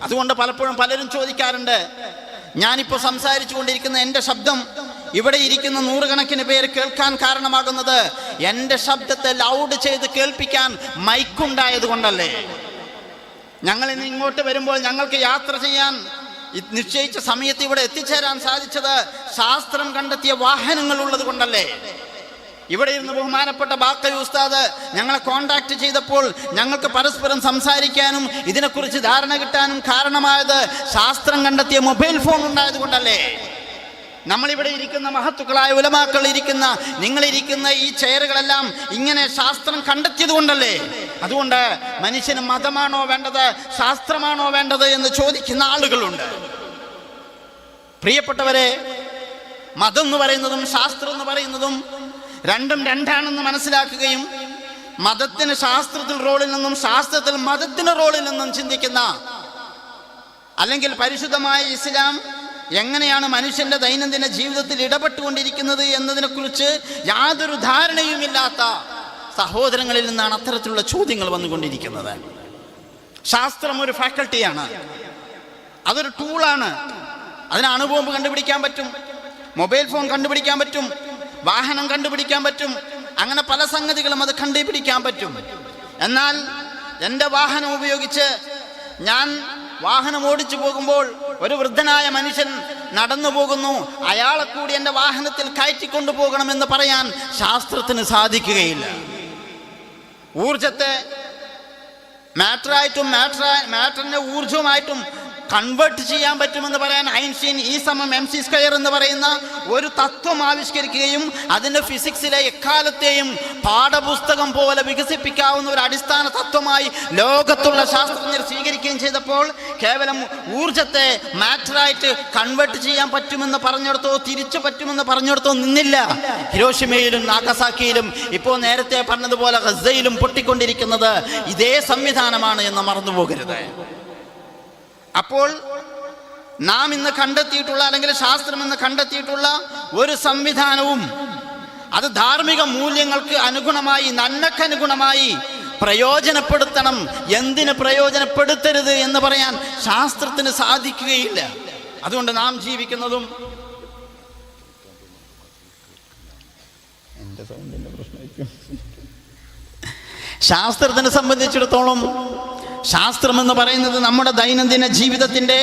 അതുകൊണ്ട് പലപ്പോഴും പലരും ചോദിക്കാറുണ്ട്, ഞാനിപ്പോൾ സംസാരിച്ചു കൊണ്ടിരിക്കുന്ന എൻ്റെ ശബ്ദം ഇവിടെ ഇരിക്കുന്ന നൂറുകണക്കിന് പേര് കേൾക്കാൻ കാരണമാകുന്നത് എൻ്റെ ശബ്ദത്തെ ലൗഡ് ചെയ്ത് കേൾപ്പിക്കാൻ മൈക്കുണ്ടായത് കൊണ്ടല്ലേ? ഞങ്ങൾ ഇന്ന് ഇങ്ങോട്ട് വരുമ്പോൾ ഞങ്ങൾക്ക് യാത്ര ചെയ്യാൻ നിശ്ചയിച്ച സമയത്ത് ഇവിടെ എത്തിച്ചേരാൻ സാധിച്ചത് ശാസ്ത്രം കണ്ടെത്തിയ വാഹനങ്ങൾ ഉള്ളത് കൊണ്ടല്ലേ? ഇവിടെ ഇരുന്ന് ബഹുമാനപ്പെട്ട ബാക്കവി ഉസ്താദ് ഞങ്ങളെ കോണ്ടാക്ട് ചെയ്തപ്പോൾ ഞങ്ങൾക്ക് പരസ്പരം സംസാരിക്കാനും ഇതിനെക്കുറിച്ച് ധാരണ കിട്ടാനും കാരണമായത് ശാസ്ത്രം കണ്ടെത്തിയ മൊബൈൽ ഫോൺ ഉണ്ടായത് കൊണ്ടല്ലേ? നമ്മളിവിടെ ഇരിക്കുന്ന മഹത്തുക്കളായ ഉലമാക്കൾ ഇരിക്കുന്ന, നിങ്ങളിരിക്കുന്ന ഈ ചെയറുകളെല്ലാം ഇങ്ങനെ ശാസ്ത്രം കണ്ടെത്തിയത് കൊണ്ടല്ലേ? അതുകൊണ്ട് മനുഷ്യന് മതമാണോ വേണ്ടത്, ശാസ്ത്രമാണോ വേണ്ടത് എന്ന് ചോദിക്കുന്ന ആളുകളുണ്ട്. പ്രിയപ്പെട്ടവരെ, മതം എന്ന് പറയുന്നതും ശാസ്ത്രം എന്ന് പറയുന്നതും രണ്ടും രണ്ടാണെന്ന് മനസ്സിലാക്കുകയും മതത്തിന് ശാസ്ത്രത്തിൽ റോളിൽ നിന്നും ശാസ്ത്രത്തിൽ മതത്തിന് റോളിൽ നിന്നും ചിന്തിക്കുന്ന, അല്ലെങ്കിൽ പരിശുദ്ധമായ ഇസ്ലാം എങ്ങനെയാണ് മനുഷ്യന്റെ ദൈനംദിന ജീവിതത്തിൽ ഇടപെട്ടുകൊണ്ടിരിക്കുന്നത് എന്നതിനെക്കുറിച്ച് യാതൊരു ധാരണയുമില്ലാത്ത സഹോദരങ്ങളിൽ നിന്നാണ് അത്തരത്തിലുള്ള ചോദ്യങ്ങൾ വന്നുകൊണ്ടിരിക്കുന്നത്. ശാസ്ത്രം ഒരു ഫാക്കൽറ്റിയാണ്, അതൊരു ടൂളാണ്. അതിന് അണുബോംബ് കണ്ടുപിടിക്കാൻ പറ്റും, മൊബൈൽ ഫോൺ കണ്ടുപിടിക്കാൻ പറ്റും, വാഹനം കണ്ടുപിടിക്കാൻ പറ്റും, അങ്ങനെ പല സംഗതികളും അത് കണ്ടുപിടിക്കാൻ പറ്റും. എന്നാൽ എൻ്റെ വാഹനം ഉപയോഗിച്ച് ഞാൻ വാഹനം ഓടിച്ചു പോകുമ്പോൾ ഒരു വൃദ്ധനായ മനുഷ്യൻ നടന്നു പോകുന്നു, അയാളെ കൂടി എൻ്റെ വാഹനത്തിൽ കയറ്റിക്കൊണ്ടു പോകണമെന്ന് പറയാൻ ശാസ്ത്രത്തിന് സാധിക്കുകയില്ല. ഊർജത്തെ മാറ്ററായിട്ടും മാറ്ററിനെ ഊർജവുമായിട്ടും കൺവേർട്ട് ചെയ്യാൻ പറ്റുമെന്ന് പറയാൻ ഐൻസ്റ്റീൻ E=mc² എന്ന് പറയുന്ന ഒരു തത്വം ആവിഷ്കരിക്കുകയും അതിൻ്റെ ഫിസിക്സിലെ എക്കാലത്തെയും പാഠപുസ്തകം പോലെ വികസിപ്പിക്കാവുന്ന ഒരു അടിസ്ഥാന തത്വമായി ലോകത്തുള്ള ശാസ്ത്രജ്ഞർ സ്വീകരിക്കുകയും ചെയ്തപ്പോൾ കേവലം ഊർജത്തെ മാറ്ററായിട്ട് കൺവേർട്ട് ചെയ്യാൻ പറ്റുമെന്ന് പറഞ്ഞിടത്തോ തിരിച്ചു പറ്റുമെന്ന് പറഞ്ഞിടത്തോ നിന്നില്ല. ഹിരോഷിമയിലും നാഗസാക്കിയിലും ഇപ്പോൾ നേരത്തെ പറഞ്ഞതുപോലെ ഗസയിലും പൊട്ടിക്കൊണ്ടിരിക്കുന്നത് ഇതേ സംവിധാനമാണ് എന്ന് മറന്നുപോകരുത്. അപ്പോൾ നാം ഇന്ന് കണ്ടെത്തിയിട്ടുള്ള, അല്ലെങ്കിൽ ശാസ്ത്രം ഇന്ന് കണ്ടെത്തിയിട്ടുള്ള ഒരു സംവിധാനവും അത് ധാർമ്മിക മൂല്യങ്ങൾക്ക് അനുഗുണമായി, നന്മക്കനുഗുണമായി പ്രയോജനപ്പെടുത്തണം, എന്തിന് പ്രയോജനപ്പെടുത്തരുത് എന്ന് പറയാൻ ശാസ്ത്രത്തിന് സാധിക്കുകയില്ല. അതുകൊണ്ട് നാം ജീവിക്കുന്നതും ശാസ്ത്രത്തിനെ സംബന്ധിച്ചിടത്തോളം ശാസ്ത്രം എന്ന് പറയുന്നത് നമ്മുടെ ദൈനംദിന ജീവിതത്തിൻ്റെ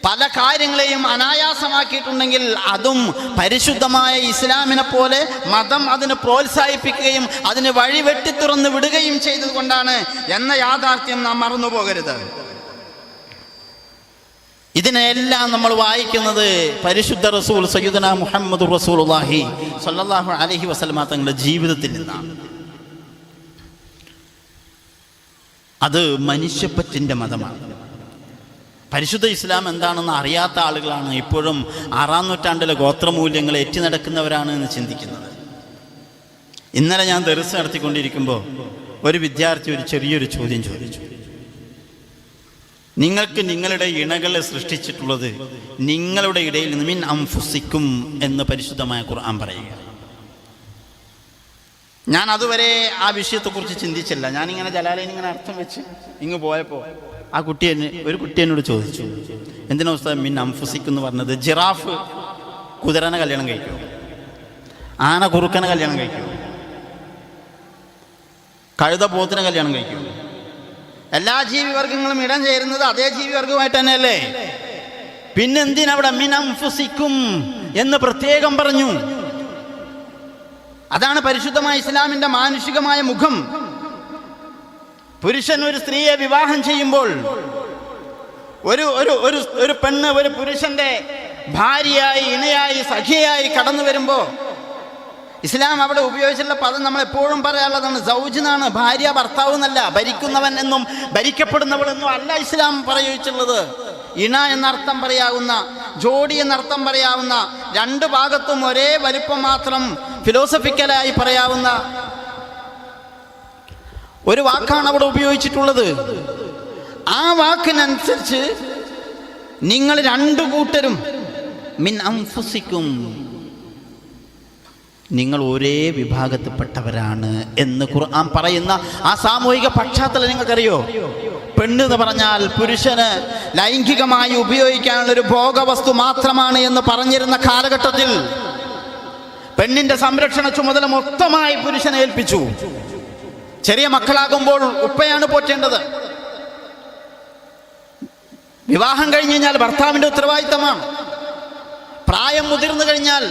പല കാര്യങ്ങളെയും അനായാസമാക്കിയിട്ടുണ്ടെങ്കിൽ അതും പരിശുദ്ധമായ ഇസ്ലാമിനെ പോലെ മതം അതിനെ പ്രോത്സാഹിപ്പിക്കുകയും അതിന് വഴി വെട്ടിത്തുറന്ന് വിടുകയും ചെയ്തതുകൊണ്ടാണ് എന്ന യാഥാർത്ഥ്യം നാം മറന്നുപോകരുത്. ഇതിനെല്ലാം നമ്മൾ വായിക്കുന്നത് പരിശുദ്ധ റസൂൽ സയ്യിദുനാ മുഹമ്മദ് റസൂലുള്ളാഹി സ്വല്ലല്ലാഹു അലൈഹി വസല്ലമ തങ്ങളുടെ ജീവിതത്തിൽ നിന്നാണ്. അത് മനുഷ്യപ്പറ്റിൻ്റെ മതമാണ്. പരിശുദ്ധ ഇസ്ലാം എന്താണെന്ന് അറിയാത്ത ആളുകളാണ് ഇപ്പോഴും 6-ാം നൂറ്റാണ്ടിലെ ഗോത്രമൂല്യങ്ങൾ ഏറ്റി നടക്കുന്നവരാണ് എന്ന് ചിന്തിക്കുന്നത്. ഇന്നലെ ഞാൻ ദർസ് നടത്തിക്കൊണ്ടിരിക്കുമ്പോൾ ഒരു വിദ്യാർത്ഥി ഒരു ചെറിയൊരു ചോദ്യം ചോദിച്ചു. നിങ്ങൾക്ക് നിങ്ങളുടെ ഇണകളെ സൃഷ്ടിച്ചിട്ടുള്ളത് നിങ്ങളുടെ ഇടയിൽ നിന്ന് മിൻ അംഫുസിക്കും എന്ന് പരിശുദ്ധമായ ഖുർആൻ പറയുക. ഞാൻ അതുവരെ ആ വിഷയത്തെക്കുറിച്ച് ചിന്തിച്ചില്ല. ഞാനിങ്ങനെ ജലാലയിൽ ഇങ്ങനെ അർത്ഥം വെച്ച് ഇങ്ങ് പോയപ്പോൾ ഒരു കുട്ടി എന്നോട് ചോദിച്ചു, എന്തിനാ ഉസ്താദ് മിൻ അംഫുസിക്കും എന്ന് പറഞ്ഞത്? ജിറാഫ് കുതിരനെ കല്യാണം കഴിക്കുമോ? ആന കുറുക്കനെ കല്യാണം കഴിക്കുമോ? കഴുത പോത്തിനെ കല്യാണം കഴിക്കുമോ? എല്ലാ ജീവിവർഗങ്ങളും ഇടം ചേരുന്നത് അതേ ജീവിവർഗമായിട്ട് തന്നെയല്ലേ? പിന്നെന്തിനവിടെ മിൻ അംഫുസിക്കും എന്ന് പ്രത്യേകം പറഞ്ഞു? അതാണ് പരിശുദ്ധമായ ഇസ്ലാമിന്റെ മാനുഷികമായ മുഖം. പുരുഷൻ ഒരു സ്ത്രീയെ വിവാഹം ചെയ്യുമ്പോൾ ഒരു പെണ്ണ് ഒരു പുരുഷന്റെ ഭാര്യയായി, ഇണയായി, സഖിയായി കടന്നു വരുമ്പോൾ ഇസ്ലാം അവിടെ ഉപയോഗിച്ചിട്ടുള്ള പദം നമ്മൾ എപ്പോഴും പറയാനുള്ളതാണ്. സൗജ് എന്നാണ്, ഭാര്യ ഭർത്താവ് എന്നല്ല. ഭരിക്കുന്നവൻ എന്നും ഭരിക്കപ്പെടുന്നവൾ എന്നും അല്ല ഇസ്ലാം പ്രയോഗിച്ചിട്ടുള്ളത്. ഇണ എന്നർത്ഥം പറയാവുന്ന, ജോഡി എന്നർത്ഥം പറയാവുന്ന, രണ്ട് ഭാഗത്തും ഒരേ വലിപ്പം മാത്രം ഫിലോസഫിക്കലായി പറയാവുന്ന ഒരു വാക്കാണ് അവിടെ ഉപയോഗിച്ചിട്ടുള്ളത്. ആ വാക്കിനനുസരിച്ച് നിങ്ങൾ രണ്ടു കൂട്ടരും മിൻ അംഫുസിക്കും, നിങ്ങൾ ഒരേ വിഭാഗത്തിൽപ്പെട്ടവരാണ് എന്ന് ഖുർആൻ പറയുന്ന ആ സാമൂഹിക പശ്ചാത്തലം നിങ്ങൾക്കറിയോ? പെണ്ണ് എന്ന് പറഞ്ഞാൽ പുരുഷന് ലൈംഗികമായി ഉപയോഗിക്കാനുള്ള ഒരു ഭോഗവസ്തു മാത്രമാണ് എന്ന് പറഞ്ഞിരുന്ന കാലഘട്ടത്തിൽ പെണ്ണിന്റെ സംരക്ഷണ ചുമതല മൊത്തമായി പുരുഷനെ ഏൽപ്പിച്ചു. ചെറിയ മക്കളാകുമ്പോൾ ഉപ്പയാണ് പോറ്റേണ്ടത്. വിവാഹം കഴിഞ്ഞു കഴിഞ്ഞാൽ ഭർത്താവിന്റെ ഉത്തരവാദിത്തമാണ്. പ്രായം മുതിർന്നു കഴിഞ്ഞാൽ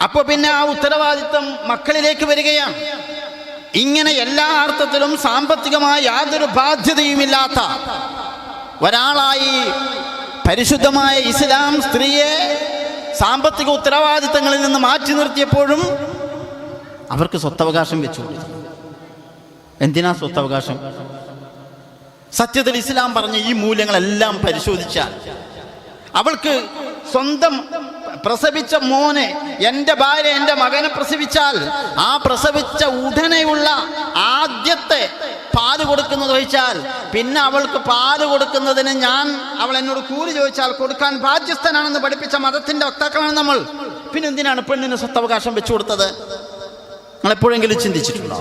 അപ്പൊ പിന്നെ ആ ഉത്തരവാദിത്തം മക്കളിലേക്ക് വരികയാണ്. ഇങ്ങനെ എല്ലാ അർത്ഥത്തിലും സാമ്പത്തികമായ യാതൊരു ബാധ്യതയുമില്ലാത്ത ഒരാളായി പരിശുദ്ധമായ ഇസ്ലാം സ്ത്രീയെ സാമ്പത്തിക ഉത്തരവാദിത്തങ്ങളിൽ നിന്ന് മാറ്റി നിർത്തിയപ്പോഴും അവർക്ക് സ്വത്തവകാശം വെച്ചു കൊടുത്തു. എന്തിനാ സ്വത്തവകാശം? സത്യത്തിൽ ഇസ്ലാം പറഞ്ഞ ഈ മൂല്യങ്ങളെല്ലാം പരിശോധിച്ചാൽ അവൾക്ക് സ്വന്തം പ്രസവിച്ച മോനെ, എൻ്റെ ഭാര്യ എൻ്റെ മകനെ പ്രസവിച്ചാൽ ആ പ്രസവിച്ച ഉടനെയുള്ള ആദ്യത്തെ പാല് കൊടുക്കുന്നത് ചോദിച്ചാൽ പിന്നെ അവൾക്ക് പാല് കൊടുക്കുന്നതിന് അവൾ എന്നോട് കൂലി ചോദിച്ചാൽ കൊടുക്കാൻ ബാധ്യസ്ഥനാണെന്ന് പഠിപ്പിച്ച മതത്തിന്റെ വക്താക്കളാണ് നമ്മൾ. പിന്നെ എന്തിനാണ് പെണ്ണിന് സ്വത്തവകാശം വെച്ചു കൊടുത്തത്? നിങ്ങൾ എപ്പോഴെങ്കിലും ചിന്തിച്ചിട്ടുണ്ടോ?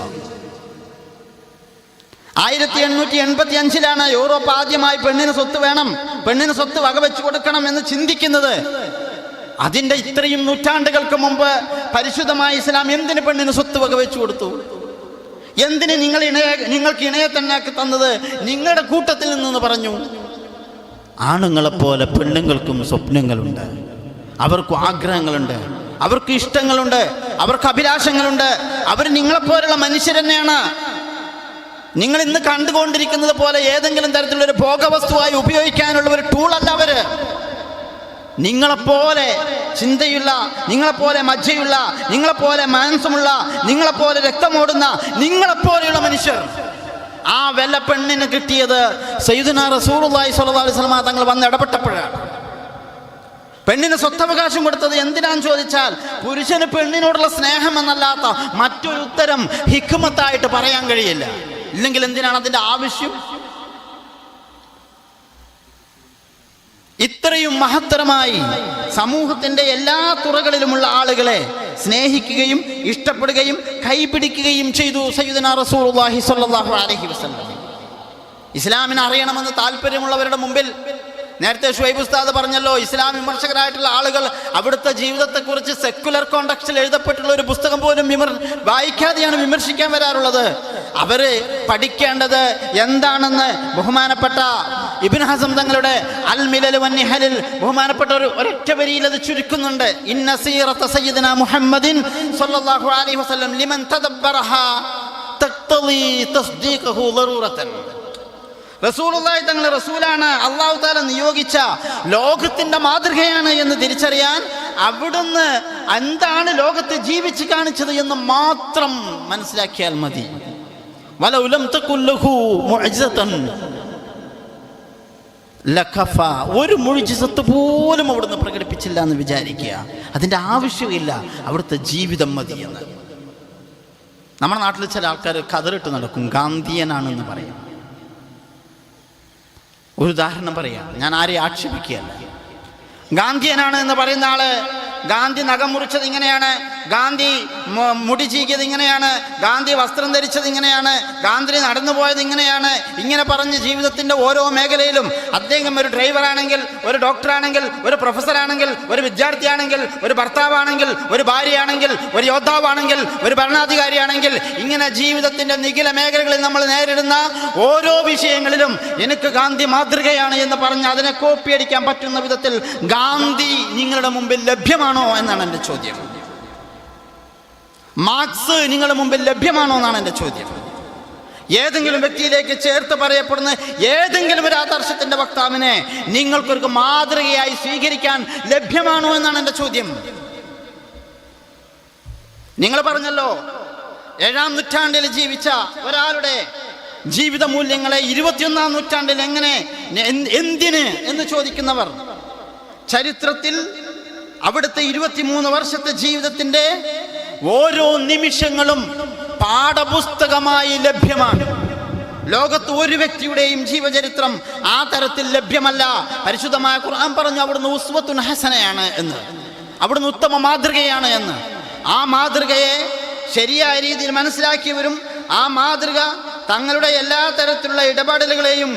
1885 യൂറോപ്പ് ആദ്യമായി പെണ്ണിന് സ്വത്ത് വേണം, പെണ്ണിന് സ്വത്ത് വകവെച്ചു കൊടുക്കണം എന്ന് ചിന്തിക്കുന്നത്. അതിൻ്റെ ഇത്രയും നൂറ്റാണ്ടുകൾക്ക് മുമ്പ് പരിശുദ്ധമായ ഇസ്ലാം എന്തിന് പെണ്ണിന് സ്വത്ത് വകവെച്ചു കൊടുത്തു? എന്തിന് നിങ്ങൾക്ക് ഇണയെ തന്നെ തന്നത് നിങ്ങളുടെ കൂട്ടത്തിൽ നിന്നെന്ന് പറഞ്ഞു? ആണുങ്ങളെപ്പോലെ പെണ്ണുങ്ങൾക്കും സ്വപ്നങ്ങളുണ്ട്, അവർക്കും ആഗ്രഹങ്ങളുണ്ട്, അവർക്ക് ഇഷ്ടങ്ങളുണ്ട്, അവർക്ക് അഭിലാഷങ്ങളുണ്ട്. അവർ നിങ്ങളെപ്പോലുള്ള മനുഷ്യർ തന്നെയാണ്. നിങ്ങൾ ഇന്ന് കണ്ടുകൊണ്ടിരിക്കുന്നത് പോലെ ഏതെങ്കിലും തരത്തിലുള്ള ഒരു ഭോഗവസ്തുവായി ഉപയോഗിക്കാനുള്ള ഒരു ടൂളല്ല അവര്. നിങ്ങളെപ്പോലെ ചിന്തയുള്ള, നിങ്ങളെപ്പോലെ മജ്ജയുള്ള, നിങ്ങളെപ്പോലെ മാംസമുള്ള, നിങ്ങളെപ്പോലെ രക്തമോടുന്ന, നിങ്ങളെപ്പോലെയുള്ള മനുഷ്യർ. ആ വെല്ല പെണ്ണിന് കിട്ടിയത് സയ്യിദുനാ റസൂലുള്ളാഹി സ്വല്ലല്ലാഹു അലൈഹി വസല്ലം തങ്ങൾ വന്ന് ഇടപെട്ടപ്പോഴാണ്. പെണ്ണിന് സ്വത്തവകാശം കൊടുത്തത് എന്തിനാന്ന് ചോദിച്ചാൽ പുരുഷന് പെണ്ണിനോടുള്ള സ്നേഹം എന്നല്ലാത്ത മറ്റൊരു ഉത്തരം ഹിക്മത്തായിട്ട് പറയാൻ കഴിയില്ല. ഇല്ലെങ്കിൽ എന്തിനാണ് അതിന്റെ ആവശ്യം? ഇത്രയും മഹത്തരമായി സമൂഹത്തിന്റെ എല്ലാ തുറകളിലുമുള്ള ആളുകളെ സ്നേഹിക്കുകയും ഇഷ്ടപ്പെടുകയും കൈപിടിക്കുകയും ചെയ്തു സയ്യിദുനാ റസൂലുള്ളാഹി സ്വല്ലല്ലാഹു അലൈഹി വസല്ലം. ഇസ്ലാമിനെ അറിയണമെന്ന് താല്പര്യമുള്ളവരുടെ മുമ്പിൽ നേരത്തെ ഷുഐബ് ഉസ്താദ് പറഞ്ഞല്ലോ, ഇസ്ലാം വിമർശകരായിട്ടുള്ള ആളുകൾ അവിടുത്തെ ജീവിതത്തെക്കുറിച്ച് സെക്കുലർ കോണ്ടക്സ്റ്റിൽ എഴുതപ്പെട്ടുള്ള ഒരു പുസ്തകം പോലും വായിക്കാതെയാണ് വിമർശിക്കാൻ വരാറുള്ളത്. അവര് പഠിക്കേണ്ടത് എന്താണെന്ന് ബഹുമാനപ്പെട്ട ഇബ്നു ഹസം തങ്ങളുടെ അൽ മിലൽ വൻ നിഹലിൽ ബഹുമാനപ്പെട്ട ഒരൊറ്റ വരിയിൽ അത് ചുരുക്കുന്നുണ്ട്. ഇന്ന സീറത സയ്യിദനാ മുഹമ്മദിൻ സ്വല്ലല്ലാഹു അലൈഹി വസല്ലം ലിമൻ തദബ്ബറഹാ തഖ്തളി തസ്ദീഖഹു ദറൂറതൻ. റസൂലുള്ളാഹി തങ്ങൾ റസൂലാണ്, അല്ലാഹു തആല നിയോഗിച്ച ലോകത്തിന്റെ മാതൃകയാണ് എന്ന് തിരിച്ചറിയാൻ അവിടുന്ന് എന്താണ് ലോകത്ത് ജീവിച്ച് കാണിച്ചത് എന്ന് മാത്രം മനസ്സിലാക്കിയാൽ മതി. വലൗ ലം തകുൽ ലഹു മുഅ്ജിസതൻ ലകഫ. ഒരു മുഅ്ജിസത്ത് പോലും അവിടുന്ന് പ്രകടിപ്പിച്ചില്ല എന്ന് വിചാരിക്കുക, അതിൻ്റെ ആവശ്യമില്ല, അവിടുത്തെ ജീവിതം മതി എന്ന്. നമ്മുടെ നാട്ടിൽ ചില ആൾക്കാർ കതറിട്ട് നടക്കും, ഗാന്ധിയനാണെന്ന് പറയും. ഒരു ഉദാഹരണം പറയാം, ഞാൻ ആരെയും ആക്ഷേപിക്കുകയല്ല. ഗാന്ധിയനാണ് എന്ന് പറയുന്ന ആള് ഗാന്ധി നഖം മുറിച്ചത് ഇങ്ങനെയാണ്, ഗാന്ധി മുടി ചീകിയത് ഇങ്ങനെയാണ്, ഗാന്ധി വസ്ത്രം ധരിച്ചത് ഇങ്ങനെയാണ്, ഗാന്ധി നടന്നു പോയത് ഇങ്ങനെയാണ്, ഇങ്ങനെ പറഞ്ഞ് ജീവിതത്തിൻ്റെ ഓരോ മേഖലയിലും അദ്ദേഹം ഒരു ഡ്രൈവറാണെങ്കിൽ, ഒരു ഡോക്ടറാണെങ്കിൽ, ഒരു പ്രൊഫസറാണെങ്കിൽ, ഒരു വിദ്യാർത്ഥിയാണെങ്കിൽ, ഒരു ഭർത്താവാണെങ്കിൽ, ഒരു ഭാര്യയാണെങ്കിൽ, ഒരു യോദ്ധാവാണെങ്കിൽ, ഒരു ഭരണാധികാരിയാണെങ്കിൽ, ഇങ്ങനെ ജീവിതത്തിൻ്റെ നിഖില മേഖലകളിൽ നമ്മൾ നേരിടുന്ന ഓരോ വിഷയങ്ങളിലും എനിക്ക് ഗാന്ധി മാതൃകയാണ് എന്ന് പറഞ്ഞ് അതിനെ കോപ്പിയടിക്കാൻ പറ്റുന്ന വിധത്തിൽ ഗാന്ധി നിങ്ങളുടെ മുമ്പിൽ ലഭ്യമാണോ എന്നാണ് എൻ്റെ ചോദ്യം. മാർക്സ് നിങ്ങളുടെ മുമ്പിൽ ലഭ്യമാണോ എന്നാണ് എൻ്റെ ചോദ്യം. ഏതെങ്കിലും വ്യക്തിയിലേക്ക് ചേർത്ത് പറയപ്പെടുന്ന ഏതെങ്കിലും ഒരു ആദർശത്തിന്റെ വക്താവിനെ നിങ്ങൾക്കൊരു മാതൃകയായി സ്വീകരിക്കാൻ ലഭ്യമാണോ എന്നാണ് എൻ്റെ ചോദ്യം. നിങ്ങൾ പറഞ്ഞല്ലോ, 7-ാം നൂറ്റാണ്ടിൽ ജീവിച്ച ഒരാളുടെ ജീവിത മൂല്യങ്ങളെ 21-ാം നൂറ്റാണ്ടിൽ എങ്ങനെ, എന്തിന് എന്ന് ചോദിക്കുന്നവർ ചരിത്രത്തിൽ അവിടുത്തെ 23 വർഷത്തെ ജീവിതത്തിന്റെ ഓരോ നിമിഷങ്ങളും പാഠപുസ്തകമായി ലഭ്യമാണ്. ലോകത്ത് ഒരു വ്യക്തിയുടെയും ജീവചരിത്രം ആ തരത്തിൽ ലഭ്യമല്ല. പരിശുദ്ധമായ ഖുർആൻ പറഞ്ഞു അവിടുന്ന് ഉസ്വത്തുൻ ഹസനയാണ് എന്ന്, അവിടുന്ന് ഉത്തമ മാതൃകയാണ് എന്ന്. ആ മാതൃകയെ ശരിയായ രീതിയിൽ മനസ്സിലാക്കിയവരും ആ മാതൃക തങ്ങളുടെ എല്ലാ തരത്തിലുള്ള ഇടപെടലുകളെയും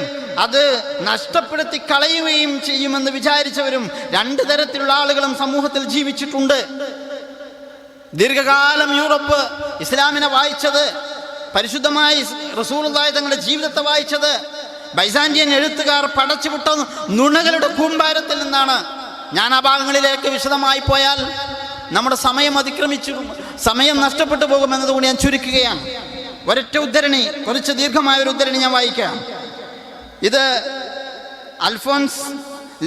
അത് നഷ്ടപ്പെടുത്തി കളയുകയും ചെയ്യുമെന്ന് വിചാരിച്ചവരും രണ്ട് തരത്തിലുള്ള ആളുകളും സമൂഹത്തിൽ ജീവിച്ചിട്ടുണ്ട്. ദീർഘകാലം യൂറോപ്പ് ഇസ്ലാമിനെ വായിച്ചത്, പരിശുദ്ധമായി റസൂലുള്ളാഹി തങ്ങളുടെ ജീവിതത്തെ വായിച്ചത് ബൈസാന്റിയൻ എഴുത്തുകാർ പടച്ചുവിട്ട നുണകളുടെ കൂമ്പാരത്തിൽ നിന്നാണ്. ഞാൻ ആ ഭാഗങ്ങളിലേക്ക് വിശദമായി പോയാൽ നമ്മുടെ സമയം അതിക്രമിച്ചു, സമയം നഷ്ടപ്പെട്ടു പോകുമെന്നതുകൊണ്ട് ഞാൻ ചുരുക്കുകയാണ്. ഒരൊറ്റ ഉദ്ധരണി, കുറച്ച് ദീർഘമായ ഒരു ഉദ്ധരണി ഞാൻ വായിക്കാം. ഇത് അൽഫോൻസ്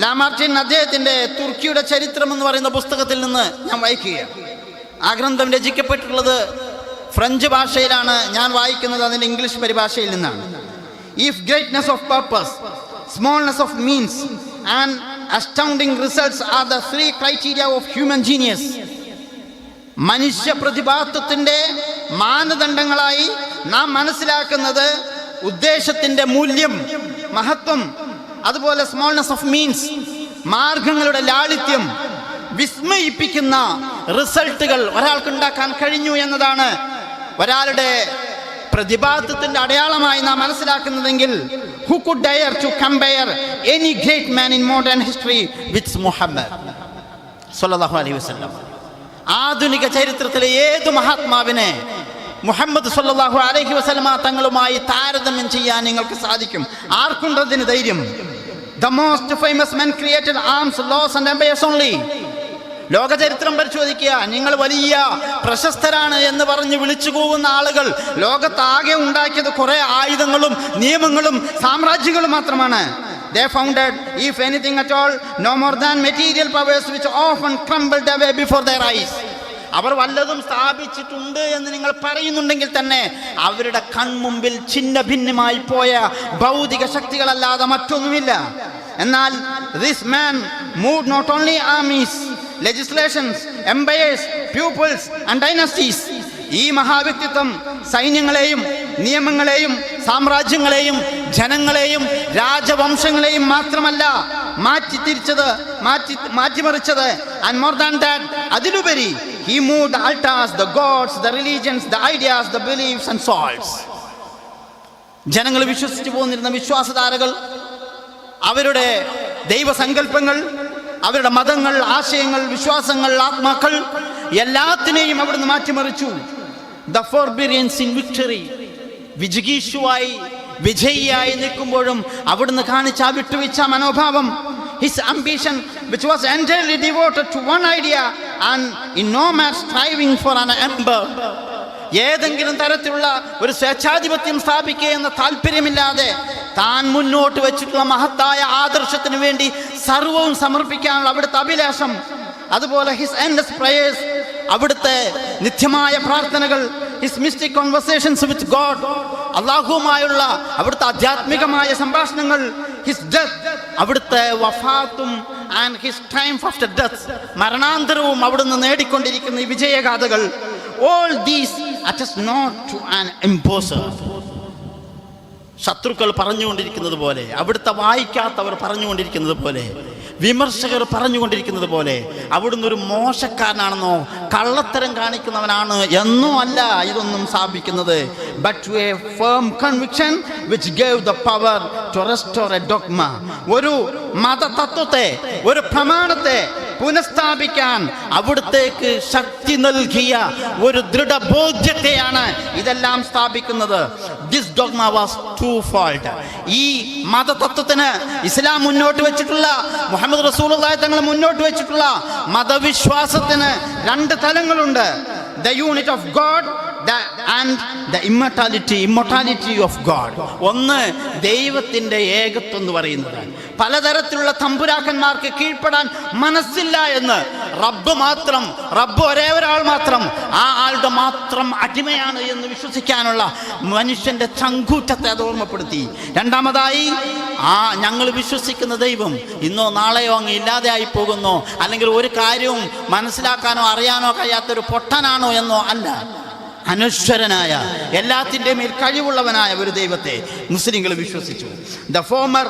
ലാമാർട്ടിൻ അദ്ദേഹത്തിൻ്റെ തുർക്കിയുടെ ചരിത്രം എന്ന് പറയുന്ന പുസ്തകത്തിൽ നിന്ന് ഞാൻ വായിക്കുകയാണ്. ആ ഗ്രന്ഥം രചിക്കപ്പെട്ടിട്ടുള്ളത് ഫ്രഞ്ച് ഭാഷയിലാണ്. ഞാൻ വായിക്കുന്നത് അതിൻ്റെ ഇംഗ്ലീഷ് പരിഭാഷയിൽ നിന്നാണ്. If greatness of purpose, smallness of means and astounding results are the three criteria of human genius, മനുഷ്യ പ്രതിഭാത്വത്തിൻ്റെ മാനദണ്ഡങ്ങളായി നാം മനസ്സിലാക്കുന്നത് ഉദ്ദേശത്തിൻ്റെ മൂല്യം, മഹത്വം, അതുപോലെ സ്മോൾനെസ് ഓഫ് മീൻസ്, മാർഗങ്ങളുടെ ലാളിത്യം, വിസ്മയിപ്പിക്കുന്ന റിസൾട്ടുകൾ ഒരാൾക്ക് ഉണ്ടാക്കാൻ കഴിഞ്ഞു എന്നതാണ് ഒരാളുടെ പ്രതിഭാത്വത്തിന്റെ അടയാളമായി നാം മനസ്സിലാക്കുന്നതെങ്കിൽ who could dare to compare any great man in modern history with Muhammad sallallahu alaihi wasallam? ആധുനിക ചരിത്രത്തിലെ ഏത് മഹാത്മാവിനെ മുഹമ്മദ് സല്ലല്ലാഹു അലൈഹി വസല്ലമ തങ്ങളുമായി താരതമ്യം ചെയ്യാൻ നിങ്ങൾക്ക് സാധിക്കും? ആർക്കുണ്ടതിന് ധൈര്യം? The most famous men created arms, laws and empires only. ലോക ചരിത്രം പരിശോധിക്കുക. നിങ്ങൾ വലിയ പ്രശസ്തരാണ് എന്ന് പറഞ്ഞ് വിളിച്ചു പോകുന്ന ആളുകൾ ലോകത്താകെ ഉണ്ടാക്കിയത് കുറെ ആയുധങ്ങളും നിയമങ്ങളും സാമ്രാജ്യങ്ങളും മാത്രമാണ്. They founded, if anything at all, no more than material powers which often crumbled away before their eyes. അവർ വല്ലതും സ്ഥാപിച്ചിട്ടുണ്ട് എന്ന് നിങ്ങൾ പറയുന്നുണ്ടെങ്കിൽ തന്നെ അവരുടെ കൺമുമ്പിൽ ഛിന്ന ഭിന്നമായി പോയ ഭൗതിക ശക്തികളല്ലാതെ മറ്റൊന്നുമില്ല. എന്നാൽ this man moved not only armies, legislations, empires, pupils and dynasties. ഈ മഹാവ്യക്തിത്വം സൈന്യങ്ങളെയും നിയമങ്ങളെയും സാമ്രാജ്യങ്ങളെയും ജനങ്ങളെയും രാജവംശങ്ങളെയും മാത്രമല്ല മാറ്റിമറിച്ചത്. and more than that, അതിലുപരി he moved the altars, the gods, the religions, the ideas, the beliefs and souls. ജനങ്ങൾ വിശ്വസിച്ചു പോന്നിരുന്ന വിശ്വാസധാരകൾ, അവരുടെ ദൈവസങ്കല്പങ്ങൾ, അവരുടെ മതങ്ങൾ, ആശയങ്ങൾ, വിശ്വാസങ്ങൾ, ആത്മാക്കൾ എല്ലാത്തിനെയും അവിടുന്ന് മാറ്റിമറിച്ചു. The forbearance in victory, വിജയിയായി നിൽക്കുമ്പോഴും അവിടുന്ന് കാണിച്ച ആ വിട്ടുവീഴ്ച മനോഭാവം, his ambition which was entirely devoted to one idea and in no manner striving for an ember. ഏതെങ്കിലും തരത്തിലുള്ള ഒരു സ്വേച്ഛാധിപത്യം സ്ഥാപിക്കുക എന്ന താല്പര്യമില്ലാതെ താൻ മുന്നോട്ട് വെച്ചിട്ടുള്ള മഹത്തായ ആദർശത്തിന് വേണ്ടി സർവവും സമർപ്പിക്കാനുള്ള അവിടുത്തെ അഭിലാഷം, അതുപോലെ ഹിസ് എൻഡ്ലെസ് പ്രയേഴ്സ്, അവിടുത്തെ നിത്യമായ പ്രാർത്ഥനകൾ, his mystic conversations with God, അല്ലാഹുവുമായുള്ള അവിടുത്തെ ആധ്യാത്മികമായ സംഭാഷണങ്ങൾ, ഹിസ് ഡെത്ത്, അവിടുത്തെ വഫാത്തും and his triumph after death, മരണാന്തരവും അവിടുന്ന് നേടിക്കൊണ്ടിരിക്കുന്ന ഈ വിജയഗാഥകൾ, all these attest not to an imposter. ശത്രുക്കൾ പറഞ്ഞുകൊണ്ടിരിക്കുന്നത് പോലെ, അവിടുത്തെ വായിക്കാത്തവർ പറഞ്ഞുകൊണ്ടിരിക്കുന്നത് പോലെ, വിമർശകർ പറഞ്ഞുകൊണ്ടിരിക്കുന്നത് പോലെ അവിടുന്ന് ഒരു മോശക്കാരനാണെന്നോ കള്ളത്തരം കാണിക്കുന്നവനാണ് എന്നോ അല്ല ഇതൊന്നും സ്ഥാപിക്കുന്നത്. but to a firm conviction which gave the power to restore a dogma. ഒരു മതതത്വത്തെ, ഒരു പ്രമാണത്തെ പുനഃസ്ഥാപിക്കാൻ അവിടുത്തേക്ക് ശക്തി നൽകിയ ഒരു ദൃഢബോധ്യത്തെയാണ് ഇതെല്ലാം സ്ഥാപിക്കുന്നത്. This dogma was twofold. ഈ മതതത്വത്തിന് ഇസ്ലാം മുന്നോട്ട് വെച്ചിട്ടുള്ള, മുഹമ്മദ് റസൂലുള്ളാഹി തങ്ങൾ മുന്നോട്ട് വെച്ചിട്ടുള്ള മതവിശ്വാസത്തിന് രണ്ട് തലങ്ങളുണ്ട്. The unit of God and the immortality of God. ഒന്ന് ദൈവത്തിൻ്റെ ഏകത്വം എന്ന് പറയുന്നത്. പലതരത്തിലുള്ള തമ്പുരാക്കന്മാർക്ക് കീഴ്പ്പെടാൻ മനസ്സില്ല എന്ന് റബ്ബ് ഒരേ ഒരാൾ മാത്രം, ആ ആളുടെ മാത്രം അടിമയാണ് എന്ന് വിശ്വസിക്കാനുള്ള മനുഷ്യന്റെ ചങ്കൂറ്റത്തെ അത് ഓർമ്മപ്പെടുത്തി. രണ്ടാമതായി, ഞങ്ങൾ വിശ്വസിക്കുന്ന ദൈവം ഇന്നോ നാളെയോ അങ്ങ് ഇല്ലാതെയായി പോകുന്നോ, അല്ലെങ്കിൽ ഒരു കാര്യവും മനസ്സിലാക്കാനോ അറിയാനോ കഴിയാത്തൊരു പൊട്ടനാണോ എന്നോ അല്ല, അനശ്വരനായ, എല്ലാത്തിൻ്റെ മേൽ കഴിവുള്ളവനായ ഒരു ദൈവത്തെ മുസ്ലിങ്ങൾ വിശ്വസിച്ചു. ദ ഫോമർ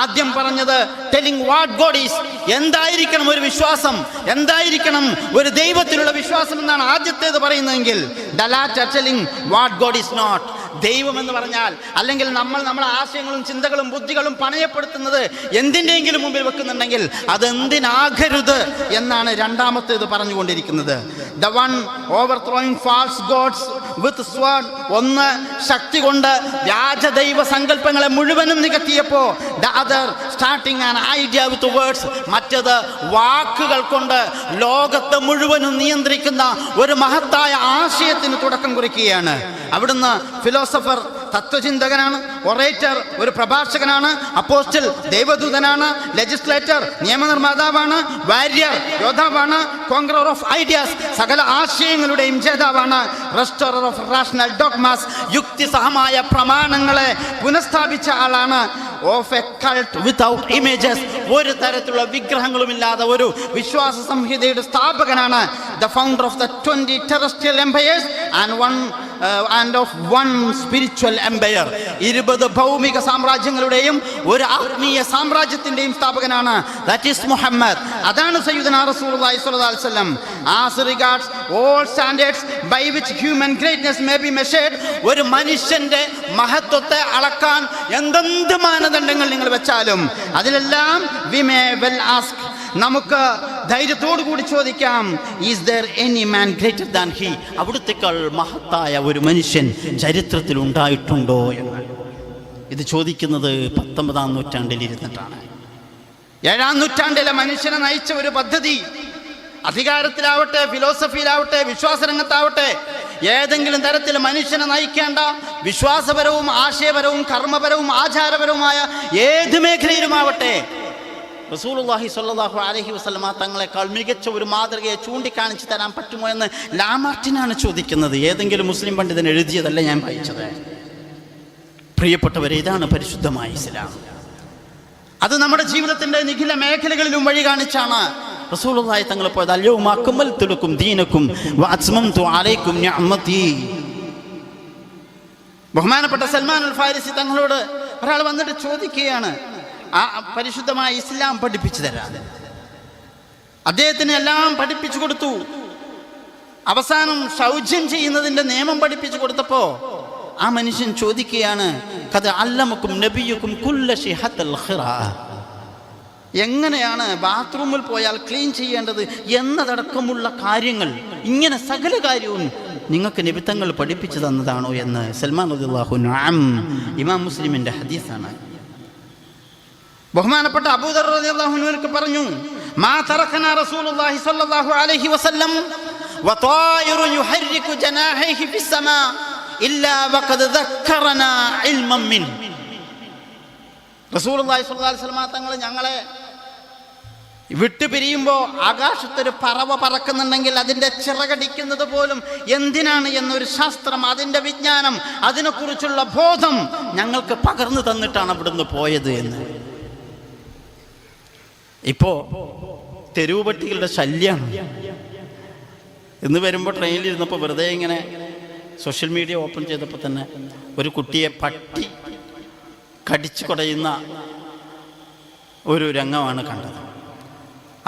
ആദ്യം പറഞ്ഞത് ടെലിംഗ് വാട്ട് ഗോഡ് ഈസ്, എന്തായിരിക്കണം ഒരു വിശ്വാസം, എന്തായിരിക്കണം ഒരു ദൈവത്തിലുള്ള വിശ്വാസം എന്നാണ് ആദ്യത്തേത് പറയുന്നതെങ്കിൽ the latter telling what God is not, ദൈവം എന്ന് പറഞ്ഞാൽ, അല്ലെങ്കിൽ നമ്മളെ ആശയങ്ങളും ചിന്തകളും ബുദ്ധികളും പണയപ്പെടുത്തുന്നത് എന്തിൻ്റെയെങ്കിലും മുമ്പിൽ വെക്കുന്നുണ്ടെങ്കിൽ അതെന്തിനാകരുത് എന്നാണ് രണ്ടാമത്തേത് പറഞ്ഞുകൊണ്ടിരിക്കുന്നത്. The one overthrowing false gods with sword. ഒന്ന് ശക്തി കൊണ്ട് വ്യാജ ദൈവ സങ്കല്പങ്ങളെ മുഴുവനും നികത്തിയപ്പോ the other starting an idea with words. മറ്റത് വാക്കുകൾ കൊണ്ട് ലോകത്തെ മുഴുവനും നിയന്ത്രിക്കുന്ന ഒരു മഹത്തായ ആശയത്തിന് തുടക്കം കുറിക്കുകയാണ്. അവിടുന്ന് ഫിലോസഫർ, തത്വചിന്തകനാണ്, ഒറേറ്റർ, ഒരു പ്രഭാഷകനാണ്, അപ്പോസ്റ്റൽ, ദൈവദൂതനാണ്, ലെജിസ്ലേറ്റർ, നിയമനിർമ്മാതാവാണ്, വാരിയർ, യോദ്ധാവാണ്, കോൺഗ്രർ ഓഫ് ഐഡിയാസ്, സകല ആശയങ്ങളുടെയും ജേതാവാണ്, റെസ്റ്റോറർ ഓഫ് റാഷണൽ ഡോഗ്മാസ്, യുക്തിസഹമായ പ്രമാണങ്ങളെ പുനഃസ്ഥാപിച്ച ആളാണ്, of a cult without images, ഒരു തരത്തിലുള്ള വിഗ്രഹങ്ങളുമില്ലാതെ ഒരു വിശ്വാസ സംഹിതയുടെ സ്ഥാപകനാണ്. The founder of the 20 terrestrial empires and of 1 spiritual empire. 20 ഭൗമിക സാമ്രാജ്യങ്ങളുടെയും ഒരു ആത്മീയ സാമ്രാജ്യത്തിന്റെയും സ്ഥാപകനാണ്. That is Muhammad. അതാണ് സയ്യിദുനാ റസൂലുള്ളാഹി സ്വല്ലല്ലാഹു അലൈഹി വസല്ലം. As regards all standards by which human greatness may be measured. ഒരു മനുഷ്യന്റെ മഹത്വത്തെ അളക്കാൻ എന്തെന്ത് മാനദണ്ഡങ്ങൾ നിങ്ങൾ വെച്ചാലും അതിലെല്ലാം വി മേ വെൽ ആസ്ക്, നമുക്ക് ധൈര്യത്തോടു കൂടി ചോദിക്കാം, is there any man greater than he? അവിടുത്തേക്കാൾ മഹത്തായ ഒരു മനുഷ്യൻ ചരിത്രത്തിൽ ഉണ്ടായിട്ടുണ്ടോ എന്ന്. ഇത് ചോദിക്കുന്നത് 19-ാം നൂറ്റാണ്ടിൽ ഇരുന്നിട്ടാണ്. 7-ാം നൂറ്റാണ്ടിലെ മനുഷ്യനെ നയിച്ച ഒരു പദ്ധതി, അധികാരത്തിലാവട്ടെ, ഫിലോസഫിയിലാവട്ടെ, വിശ്വാസരംഗത്താവട്ടെ, ഏതെങ്കിലും തരത്തിൽ മനുഷ്യനെ നയിക്കേണ്ട വിശ്വാസപരവും ആശയപരവും കർമ്മപരവും ആചാരപരവുമായ ഏത് മേഖലയിലുമാവട്ടെ, റസൂലുള്ളാഹി സ്വല്ലല്ലാഹു അലൈഹി വസല്ലമ തങ്ങളെക്കാൾ മികച്ച ഒരു മാതൃകയെ ചൂണ്ടിക്കാണിച്ചു തരാൻ പറ്റുമോ എന്ന് ലാമാർട്ടിനാണ് ചോദിക്കുന്നത്. ഏതെങ്കിലും മുസ്ലിം പണ്ഡിതൻ എഴുതിയതല്ല ഞാൻ വായിച്ചത്. പ്രിയപ്പെട്ടവരെ, ഇതാണ് പരിശുദ്ധമായ ഇസ്ലാം. അത് നമ്മുടെ ജീവിതത്തിന്റെ നിഖില മേഖലകളിലും വഴി കാണിച്ചാണ് റസൂലുള്ളാഹി തങ്ങൾ പോയത്. അൽയൗമ അക്മൽതു ലക്കും ദീനക്കും വഅത്മംതു അലൈക്കും നിഅമതി. ബഹുമാനപ്പെട്ട സൽമാൻ അൽ ഫാരിസി തങ്ങളോട് ഒരാൾ വന്നിട്ട് ചോദിക്കുകയാണ്, ആ പരിശുദ്ധമായ ഇസ്ലാം പഠിപ്പിച്ചു തരാം. അദ്ദേഹത്തിന് എല്ലാം പഠിപ്പിച്ചു കൊടുത്തു. അവസാനം ശൗചം ചെയ്യുന്നതിന്റെ നിയമം പഠിപ്പിച്ചു കൊടുത്തപ്പോ ആ മനുഷ്യൻ ചോദിക്കുകയാണ്, ഖദ് അല്ലമക്കും നബിയുക്കും കുല്ല ശിഹത്തൽ ഖിറാ. എങ്ങനെയാണ് ബാത്റൂമിൽ പോയാൽ ക്ലീൻ ചെയ്യേണ്ടത് എന്നതടക്കമുള്ള കാര്യങ്ങൾ, ഇങ്ങനെ സകല കാര്യവും നിങ്ങൾക്ക് നബിത്തങ്ങൾ പഠിപ്പിച്ചു തന്നതാണോ എന്ന് സൽമാൻ റളിയല്ലാഹു അൻഹു, ഇമാം മുസ്ലിമിന്റെ ഹദീസാണ്. ബഹുമാനപ്പെട്ട അബൂദർ റളിയല്ലാഹു അൻഹു പറഞ്ഞു, മാ തറഖനാ റസൂലുള്ളാഹി സ്വല്ലല്ലാഹു അലൈഹി വസല്ലം വതായിറു യുഹർരികു ജനാഹിഹി ഫിസ്സമാ ഇല്ലാ വഖദ് ദക്കറനാ ഇൽമൻ മിൻ. റസൂലുള്ളാഹി സ്വല്ലല്ലാഹു അലൈഹി വസല്ലം തങ്ങൾ ഞങ്ങളെ വിട്ടു പിരിയുമ്പോൾ ആകാശത്തൊരു പറവ പറക്കുന്നുണ്ടെങ്കിൽ അതിൻ്റെ ചിറകടിക്കുന്നത് പോലും എന്തിനാണ് എന്നൊരു ശാസ്ത്രം, അതിൻ്റെ വിജ്ഞാനം, അതിനെക്കുറിച്ചുള്ള ബോധം ഞങ്ങൾക്ക് പകർന്നു തന്നിട്ടാണ് അവിടുന്ന് പോയത് എന്ന്. ഇപ്പോ തെരുവ് പട്ടികളുടെ ശല്യമാണ്. ഇന്ന് വരുമ്പോൾ ട്രെയിനിലിരുന്നപ്പോൾ വെറുതെ ഇങ്ങനെ സോഷ്യൽ മീഡിയ ഓപ്പൺ ചെയ്തപ്പോൾ തന്നെ ഒരു കുട്ടിയെ പട്ടി കടിച്ചു കുടയുന്ന ഒരു രംഗമാണ് കണ്ടത്.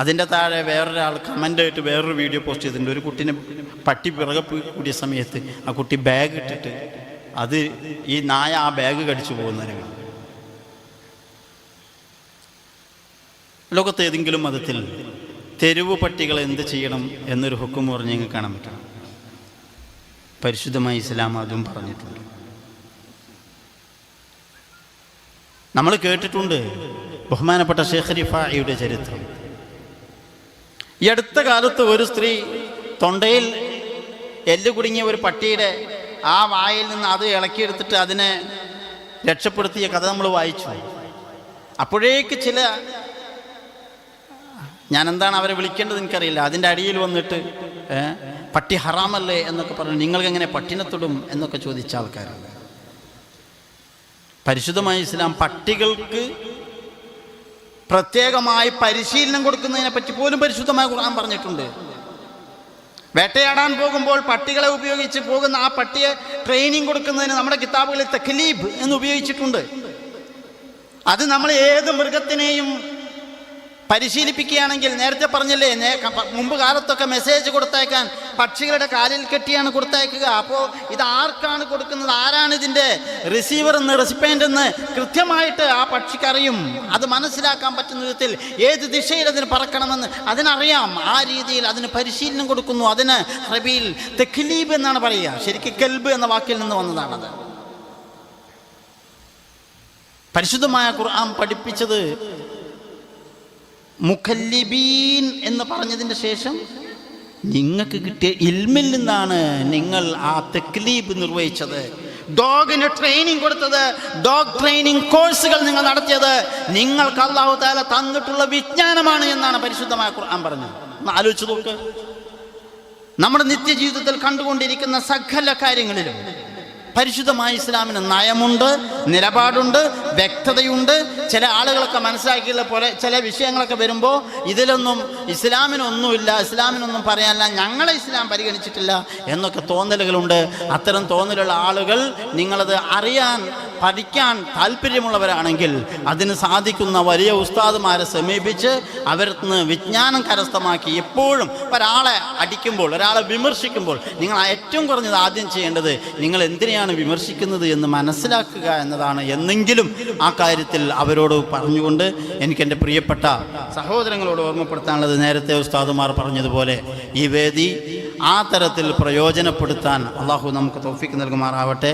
അതിൻ്റെ താഴെ വേറൊരാൾ കമൻ്റായിട്ട് വേറൊരു വീഡിയോ പോസ്റ്റ് ചെയ്തിട്ടുണ്ട്. ഒരു കുട്ടീനെ പട്ടി പിറകെ കൂടിയ സമയത്ത് ആ കുട്ടി ബാഗ് ഇട്ടിട്ട് അത് ഈ നായ ആ ബാഗ് കടിച്ചു പോകുന്ന രംഗം. ലോകത്ത് ഏതെങ്കിലും മതത്തിൽ തെരുവ് പട്ടികൾ എന്ത് ചെയ്യണം എന്നൊരു ഹുക്കും പറഞ്ഞ് ഞങ്ങൾക്ക് കാണാൻ പറ്റണം? പരിശുദ്ധമായ ഇസ്ലാം അതും പറഞ്ഞിട്ടുണ്ട്. നമ്മൾ കേട്ടിട്ടുണ്ട് ബഹുമാനപ്പെട്ട ഷെയ്ഖ് റിഫാഇയുടെ ചരിത്രം. ഈ അടുത്ത കാലത്ത് ഒരു സ്ത്രീ തൊണ്ടയിൽ എല്ല് കുടുങ്ങിയ ഒരു പട്ടിയുടെ ആ വായിൽ നിന്ന് അത് ഇളക്കിയെടുത്തിട്ട് അതിനെ രക്ഷപ്പെടുത്തിയ കഥ നമ്മൾ വായിച്ചു. അപ്പോഴേക്ക് ചില, ഞാൻ എന്താണ് അവരെ വിളിക്കേണ്ടത് എനിക്കറിയില്ല, അതിൻ്റെ അടിയിൽ വന്നിട്ട് പട്ടി ഹറാമല്ലേ എന്നൊക്കെ പറഞ്ഞു, നിങ്ങൾക്ക് എങ്ങനെ പട്ടിനെ തൊടും എന്നൊക്കെ ചോദിച്ച ആൾക്കാരുണ്ട്. പരിശുദ്ധമായ ഇസ്ലാം പട്ടികൾക്ക് പ്രത്യേകമായി പരിശീലനം കൊടുക്കുന്നതിനെ പറ്റി പോലും പരിശുദ്ധമായ ഖുർആൻ പറഞ്ഞിട്ടുണ്ട്. വേട്ടയാടാൻ പോകുമ്പോൾ പട്ടികളെ ഉപയോഗിച്ച് പോകുന്ന ആ പട്ടിയെ ട്രെയിനിങ് കൊടുക്കുന്നതിന് നമ്മുടെ കിതാബുകളിൽ തക്ലീബ് എന്ന് ഉപയോഗിച്ചിട്ടുണ്ട്. അത് നമ്മൾ ഏത് മൃഗത്തിനെയും പരിശീലിപ്പിക്കുകയാണെങ്കിൽ, നേരത്തെ പറഞ്ഞില്ലേ, മുമ്പ് കാലത്തൊക്കെ മെസ്സേജ് കൊടുത്തയക്കാൻ പക്ഷികളുടെ കാലിൽ കെട്ടിയാണ് കൊടുത്തയക്കുക. അപ്പോൾ ഇത് ആർക്കാണ് കൊടുക്കുന്നത്, ആരാണ് ഇതിൻ്റെ റിസീവർ എന്ന്, റെസിപ്പയൻ്റ് എന്ന് കൃത്യമായിട്ട് ആ പക്ഷിക്കറിയും. അത് മനസ്സിലാക്കാൻ പറ്റുന്ന വിധത്തിൽ ഏത് ദിശയിൽ അതിന് പറക്കണമെന്ന് അതിനറിയാം. ആ രീതിയിൽ അതിന് പരിശീലനം കൊടുക്കുന്നു. അതിന് അറബിയിൽ തെഖ്ലീബ് എന്നാണ് പറയുക. ശരിക്കും കെൽബ് എന്ന വാക്കിൽ നിന്ന് വന്നതാണത്. പരിശുദ്ധമായ ഖുർആൻ പഠിപ്പിച്ചത് മുഖല്ലിബീൻ എന്ന് പറഞ്ഞതിന് ശേഷം നിങ്ങൾക്ക് കിട്ടിയ ഇൽമിൽ നിന്നാണ് നിങ്ങൾ ആ തക്ലീബ് നിർവഹിച്ചത്. ഡോഗിന് ട്രെയിനിങ് കൊടുത്തത്, ഡോഗ് ട്രെയിനിങ് കോഴ്സുകൾ നിങ്ങൾ നടത്തിയത് നിങ്ങൾക്ക് അല്ലാഹു തആല തന്നിട്ടുള്ള വിജ്ഞാനമാണ് എന്നാണ് പരിശുദ്ധമായ ഖുർആൻ പറഞ്ഞത്. ഒന്ന് ആലോചിച്ച് നോക്ക്. നമ്മുടെ നിത്യജീവിതത്തിൽ കണ്ടുകൊണ്ടിരിക്കുന്ന സകല കാര്യങ്ങളിലും പരിശുദ്ധമായ ഇസ്ലാമിന് നയമുണ്ട്, നിലപാടുണ്ട്, വ്യക്തതയുണ്ട്. ചില ആളുകളൊക്കെ മനസ്സിലാക്കിയുള്ള പോലെ ചില വിഷയങ്ങളൊക്കെ വരുമ്പോൾ ഇതിലൊന്നും ഇസ്ലാമിനൊന്നുമില്ല, ഇസ്ലാമിനൊന്നും പറയാനില്ല, ഞങ്ങളെ ഇസ്ലാം പരിഗണിച്ചിട്ടില്ല എന്നൊക്കെ തോന്നലുകളുണ്ട്. അത്തരം തോന്നലുള്ള ആളുകൾ നിങ്ങളത് അറിയാൻ പഠിക്കാൻ താല്പര്യമുള്ളവരാണെങ്കിൽ അതിന് സാധിക്കുന്ന വലിയ ഉസ്താദുമാരെ സമീപിച്ച് അവരിൽ നിന്ന് വിജ്ഞാനം കരസ്ഥമാക്കി എപ്പോഴും ഒരാളെ അടിക്കുമ്പോൾ, ഒരാളെ വിമർശിക്കുമ്പോൾ നിങ്ങൾ ഏറ്റവും കുറഞ്ഞത് ആദ്യം ചെയ്യേണ്ടത് നിങ്ങൾ എന്തിനെയാണ് വിമർശിക്കുന്നത് എന്ന് മനസ്സിലാക്കുക എന്നതാണ്. എന്നെങ്കിലും ആ കാര്യത്തിൽ അവരോട് പറഞ്ഞുകൊണ്ട് എനിക്ക് എൻ്റെ പ്രിയപ്പെട്ട സഹോദരങ്ങളോട് ഓർമ്മപ്പെടുത്താനുള്ളത്, നേരത്തെ ഉസ്താദുമാർ പറഞ്ഞതുപോലെ ഈ വേദി ആ തരത്തിൽ പ്രയോജനപ്പെടുത്താൻ അള്ളാഹു നമുക്ക് തൗഫീക്ക് നൽകുമാറാവട്ടെ.